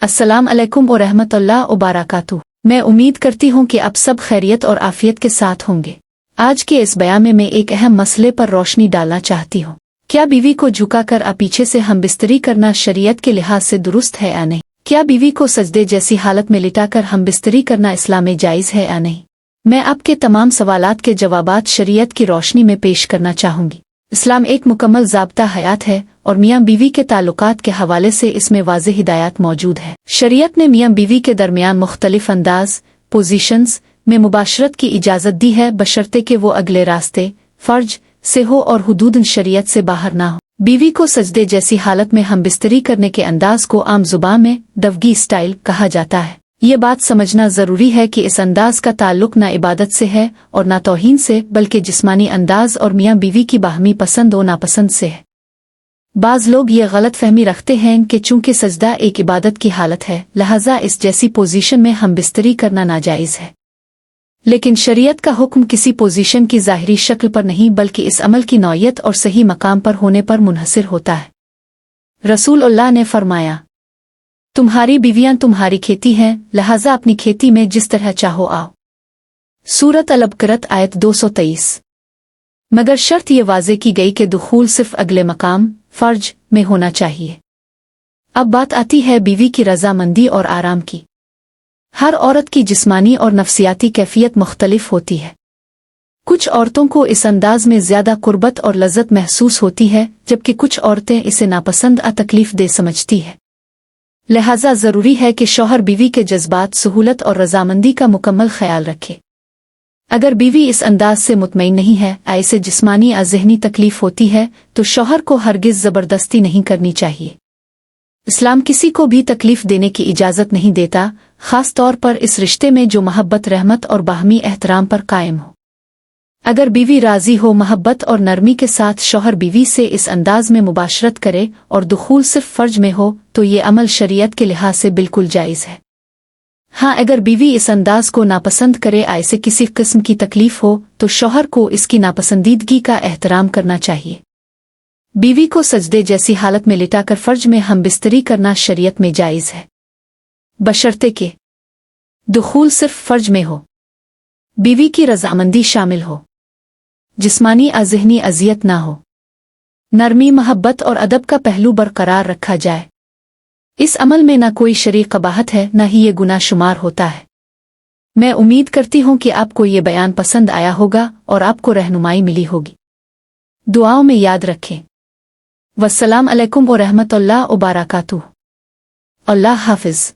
अस्सलाम अलैकुम व रहमतुल्लाह व बरकातुहू। मैं उम्मीद करती हूँ कि आप सब खैरियत और आफियत के साथ होंगे। आज के इस बयान में मैं एक अहम मसले पर रोशनी डालना चाहती हूँ। क्या बीवी को झुकाकर पीछे से हमबिस्तरी करना शरीयत के लिहाज से दुरुस्त है या नहीं? क्या बीवी को सजदे जैसी हालत में लिटाकर हमबिस्तरी करना इस्लाम में जायज़ है या नहीं? मैं आपके तमाम सवालात के जवाबात शरीयत की रोशनी में पेश करना चाहूँगी। इस्लाम एक मुकम्मल ज़ाब्ता हयात है और मियाँ बीवी के ताल्लुकात के हवाले से इसमें वाज़ेह हिदायत मौजूद है। शरीयत ने मियाँ बीवी के दरमियान मुख्तलिफ अंदाज पोजीशंस में मुबाशरत की इजाज़त दी है, बशर्ते कि वो अगले रास्ते फ़र्ज से हो और हुदूदन शरीयत से बाहर ना हो। बीवी को सजदे जैसी हालत में हमबिस्तरी करने के अंदाज को आम ज़ुबान में दवगी स्टाइल कहा जाता है। ये बात समझना ज़रूरी है कि इस अंदाज का ताल्लुक न इबादत से है और न तौहीन से, बल्कि जिस्मानी अंदाज और मियाँ बीवी की बाहमी पसंद व नापसंद से है। बाज़ लोग ये गलत फहमी रखते हैं कि चूंकि सजदा एक इबादत की हालत है, लिहाजा इस जैसी पोजीशन में हमबिस्तरी करना नाजायज़ है। लेकिन शरीयत का हुक्म किसी पोजीशन की ज़ाहिरी शक्ल पर नहीं, बल्कि इस अमल की नौयत और सही मकाम पर होने पर मुनहसर होता है। रसूलुल्लाह ने फरमाया, तुम्हारी बीवियां तुम्हारी खेती हैं, लिहाजा अपनी खेती में जिस तरह चाहो आओ। सूरत अल-बकरत आयत 223। मगर शर्त ये वाज़े की गई कि दुखूल सिर्फ अगले मकाम फ़र्ज में होना चाहिए। अब बात आती है बीवी की रजामंदी और आराम की। हर औरत की जिस्मानी और नफ्सियाती कैफियत मुख्तलिफ होती है। कुछ औरतों को इस अंदाज में ज़्यादा कुर्बत और लज़्ज़त महसूस होती है, जबकि कुछ औरतें इसे नापसंद तकलीफ दे समझती है। लिहाजा ज़रूरी है कि शौहर बीवी के जज्बात, सहूलत और रजामंदी का मुकम्मल ख्याल रखे। अगर बीवी इस अंदाज से मुतमईन नहीं है, ऐसे जिस्मानी या ज़हनी तकलीफ होती है, तो शौहर को हरगिज़ ज़बरदस्ती नहीं करनी चाहिए। इस्लाम किसी को भी तकलीफ देने की इजाज़त नहीं देता, ख़ास तौर पर इस रिश्ते में जो मोहब्बत, रहमत और बाहमी एहतराम पर कायम हो। अगर बीवी राज़ी हो, मोहब्बत और नरमी के साथ शौहर बीवी से इस अंदाज में मुबाशरत करे और दुखूल सिर्फ फ़र्ज में हो, तो ये अमल शरीयत के लिहाज से बिल्कुल जायज़ है। हाँ, अगर बीवी इस अंदाज को नापसंद करे, ऐसे किसी किस्म की तकलीफ हो, तो शौहर को इसकी नापसंदीदगी का एहतराम करना चाहिए। बीवी को सजदे जैसी हालत में लिटाकर फ़र्ज में हमबिस्तरी करना शरीयत में जायज़ है, बशर्ते कि दुखूल सिर्फ फ़र्ज में हो, बीवी की रजामंदी शामिल हो, जिस्मानी या ज़हनी अज़ियत ना हो, नरमी, मोहब्बत और अदब का पहलू बरकरार रखा जाए। इस अमल में न कोई शरीय कबाहत है, न ही ये गुनाह शुमार होता है। मैं उम्मीद करती हूँ कि आपको ये बयान पसंद आया होगा और आपको रहनुमाई मिली होगी। दुआओं में याद रखें। वस्सलाम अलैकुम व रहमतुल्लाह व बरकातुहू। अल्लाह हाफ़िज़।